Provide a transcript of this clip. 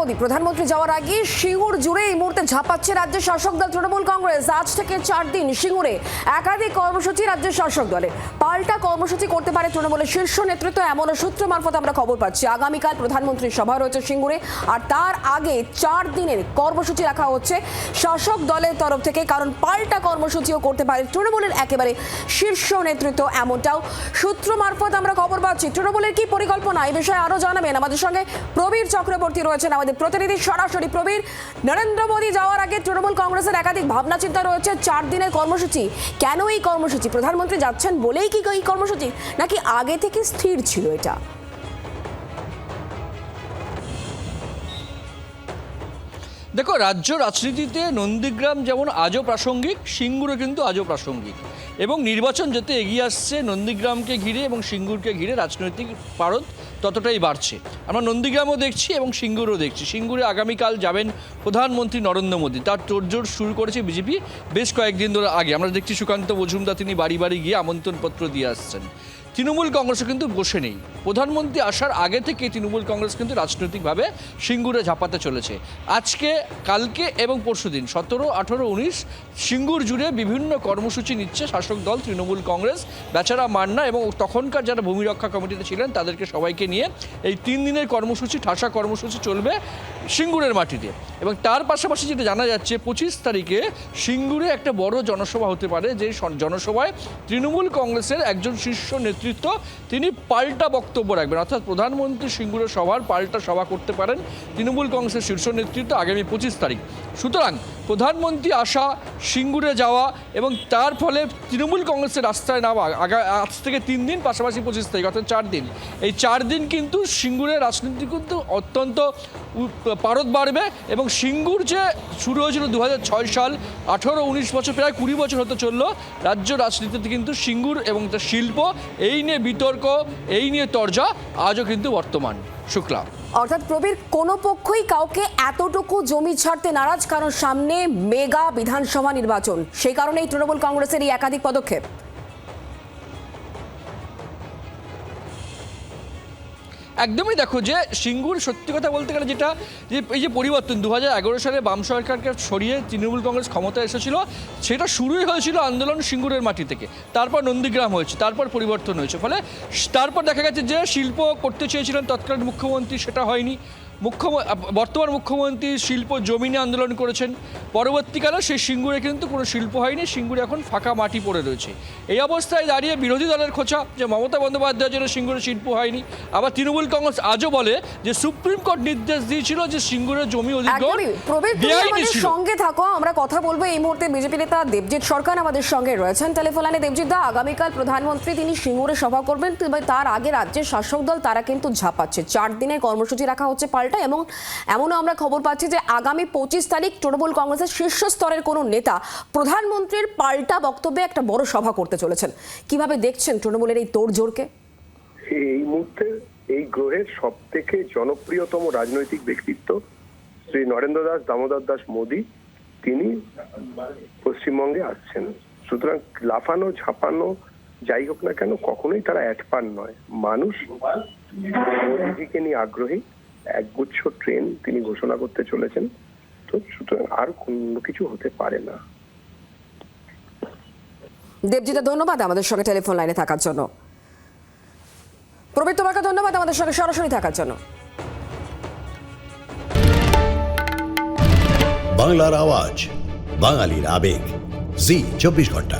মোদী প্রধানমন্ত্রী যাওয়ার আগে সিঙ্গুর জুড়ে এই মুহূর্তে ঝাঁপাচ্ছে রাজ্যের শাসক দল তৃণমূল কংগ্রেস। আজ থেকে 4 দিন সিঙ্গুরে একাধিক কর্মসূচি রাজ্যের শাসক দলে। পাল্টা কর্মসূচি করতে পারে তৃণমূলের শীর্ষ নেতৃত্ব, এমন সূত্র মারফত আমরা খবর পাচ্ছি। আগামীকাল প্রধানমন্ত্রীর সভা রয়েছে সিঙ্গুরে, আর তার আগে 4 দিনের কর্মসূচি রাখা হচ্ছে শাসক দলের তরফ থেকে, কারণ পাল্টা কর্মসূচিও করতে পারে তৃণমূলের একেবারে শীর্ষ নেতৃত্ব, এমনটাও সূত্র মারফত আমরা খবর পাচ্ছি। তৃণমূলের কি পরিকল্পনা এই বিষয়ে আরো জানাবেন আমাদের সঙ্গে প্রবীর চক্রবর্তী রয়েছেন, আমাদের প্রতিনিধি সরাসরি। প্রবীর, নরেন্দ্র মোদী যাওয়ার আগে তৃণমূল কংগ্রেসের একাধিক ভাবনা চিন্তা রয়েছে, 4 দিনের কর্মসূচি। কেন এই কর্মসূচি? প্রধানমন্ত্রী যাচ্ছেন বলেই কি এই কর্মসূচি, নাকি আগে থেকে স্থির ছিল এটা? দেখো, রাজ্য রাজনীতিতে নন্দীগ্রাম যেমন আজও প্রাসঙ্গিক, সিঙ্গুরও কিন্তু আজও প্রাসঙ্গিক, এবং নির্বাচন যত এগিয়ে আসছে নন্দীগ্রামকে ঘিরে এবং সিঙ্গুরকে ঘিরে রাজনৈতিক পারদ ততটাই বাড়ছে। আমরা নন্দীগ্রামও দেখছি এবং সিঙ্গুরও দেখছি। সিঙ্গুরে আগামীকাল যাবেন প্রধানমন্ত্রী নরেন্দ্র মোদী, তার তোড়জোড় শুরু করেছে বিজেপি বেশ কয়েকদিন ধরে। আগে আমরা দেখছি সুকান্ত মজুমদার তিনি বাড়ি বাড়ি গিয়ে আমন্ত্রণপত্র দিয়ে আসছেন। তৃণমূল কংগ্রেসও কিন্তু বসে নেই। প্রধানমন্ত্রী আসার আগে থেকে তৃণমূল কংগ্রেস কিন্তু রাজনৈতিকভাবে সিঙ্গুরে ঝাঁপাতে চলেছে। আজকে, কালকে এবং পরশুদিন 17, 18, 19 সিঙ্গুর জুড়ে বিভিন্ন কর্মসূচি নিচ্ছে শাসক দল তৃণমূল কংগ্রেস। বেচারা মান্না এবং তখনকার যারা ভূমি রক্ষা কমিটিতে ছিলেন তাদেরকে সবাইকে নিয়ে এই 3 দিনের কর্মসূচি, ঠাসা কর্মসূচি চলবে সিঙ্গুরের মাটিতে। এবং তার পাশাপাশি যেটা জানা যাচ্ছে 25 তারিখে সিঙ্গুরে একটা বড় জনসভা হতে পারে, যে জনসভায় তৃণমূল কংগ্রেসের একজন শীর্ষ নেতৃত্ব তিনি পাল্টা বক্তব্য রাখবেন, অর্থাৎ প্রধানমন্ত্রী সিঙ্গুরের সভার পাল্টা সভা করতে পারেন তৃণমূল কংগ্রেসের শীর্ষ নেতৃত্ব আগামী 25 তারিখ। সুতরাং প্রধানমন্ত্রী আসা, সিঙ্গুরে যাওয়া এবং তার ফলে তৃণমূল কংগ্রেসের রাস্তায় নামা আজ থেকে 3 দিন, পাশাপাশি 25 তারিখ অর্থাৎ 4 দিন, এই 4 দিন কিন্তু সিঙ্গুরের রাজনীতি কিন্তু অত্যন্ত পারদ বাড়বে। এবং সিঙ্গুর যে শুরু হয়েছিল 2006 সাল, 18, 19 বছর, প্রায় 20 বছর হতে চললো রাজ্য রাজনীতিতে কিন্তু সিঙ্গুর এবং তার শিল্প, এই নিয়ে বিতর্ক, এই নিয়ে তরজা আজও কিন্তু বর্তমান। শুক্লা। অর্থাৎ প্রবীর, কোনো পক্ষই কাউকে এতটুকু জমি ছাড়তে নারাজ, কারণ সামনে মেগা বিধানসভা নির্বাচন, সেই কারণেই তৃণমূল কংগ্রেসের এই একাধিক পদক্ষেপ। একদমই। দেখো, যে সিঙ্গুর সত্যি কথা বলতে গেলে যেটা, যে এই যে পরিবর্তন 2011 সালে বাম সরকারকে সরিয়ে তৃণমূল কংগ্রেস ক্ষমতায় এসেছিল, সেটা শুরুই হয়েছিল আন্দোলন সিঙ্গুরের মাটি থেকে। তারপর নন্দীগ্রাম হয়েছে, তারপর পরিবর্তন হয়েছে, ফলে তারপর দেখা গেছে যে শিল্প করতে চেয়েছিলেন তৎকালীন মুখ্যমন্ত্রী, সেটা হয়নি। বর্তমান মুখ্যমন্ত্রী শিল্প জমিনে আন্দোলন করেছেন, পরবর্তীকালে সেই সিঙ্গুরে কিন্তু কোনো শিল্প হয়নি, সিঙ্গুরে এখন ফাঁকা মাটি পড়ে রয়েছে। এই অবস্থায় দাঁড়িয়ে বিরোধী দলের খোঁচা যে মমতা বন্দ্যোপাধ্যায়ের জন্য সিঙ্গুরে শিল্প হয়নি। আবার তৃণমূল কংগ্রেস আজও বলে যে সুপ্রিম কোর্ট নির্দেশ দিয়েছিল যে সিঙ্গুরের জমি অধিগ্রহণ বেআইনি ছিল। সঙ্গে থাকো, আমরা কথা বলবো এই মুহূর্তে বিজেপি নেতা দেবজিৎ সরকার আমাদের সঙ্গে রয়েছেন টেলিফোন লাইনে। দেবজিৎ দা, আগামীকাল প্রধানমন্ত্রী তিনি সিঙ্গুরে সভা করবেন, তার আগে রাজ্যের শাসক দল তারা কিন্তু ঝাঁপাচ্ছে। 4 দিনের কর্মসূচি রাখা হচ্ছে পাল্টা, এবং এমনও আমরা খবর পাচ্ছি যে আগামী 25 তারিখ তৃণমূল কংগ্রেসের শীর্ষ স্তরের কোনো নেতা প্রধানমন্ত্রীর পাল্টা বক্তব্যে একটা বড় সভা করতে চলেছেন। কিভাবে দেখছেন তৃণমূলের এই তোড়জোড়কে? এই মুহূর্তে এই গ্রহের সব থেকে জনপ্রিয়তম রাজনৈতিক ব্যক্তিত্ব শ্রী নরেন্দ্র দাস দামোদর দাস মোদী, তিনি পশ্চিমবঙ্গে আসছেন। সুতরাং লাফানো ঝাঁপানো যাই হোক না কেন, কখনোই তারা একপান নয়। মানুষ মোদীজিকে নিয়ে আগ্রহী। একগুচ্ছ ট্রেন তিনি ঘোষণা করতে চলেছেন, তো সুতরাং আর কোনো কিছু হতে পারে না। দেবজিৎ, ধন্যবাদ আমাদের সঙ্গে টেলিফোন লাইনে থাকার জন্য। প্রবীর, তোমাকে ধন্যবাদ আমাদের সঙ্গে সরাসরি থাকার জন্য। বাংলার আওয়াজ, বাঙালির আবেগ, জি 24 ঘন্টা।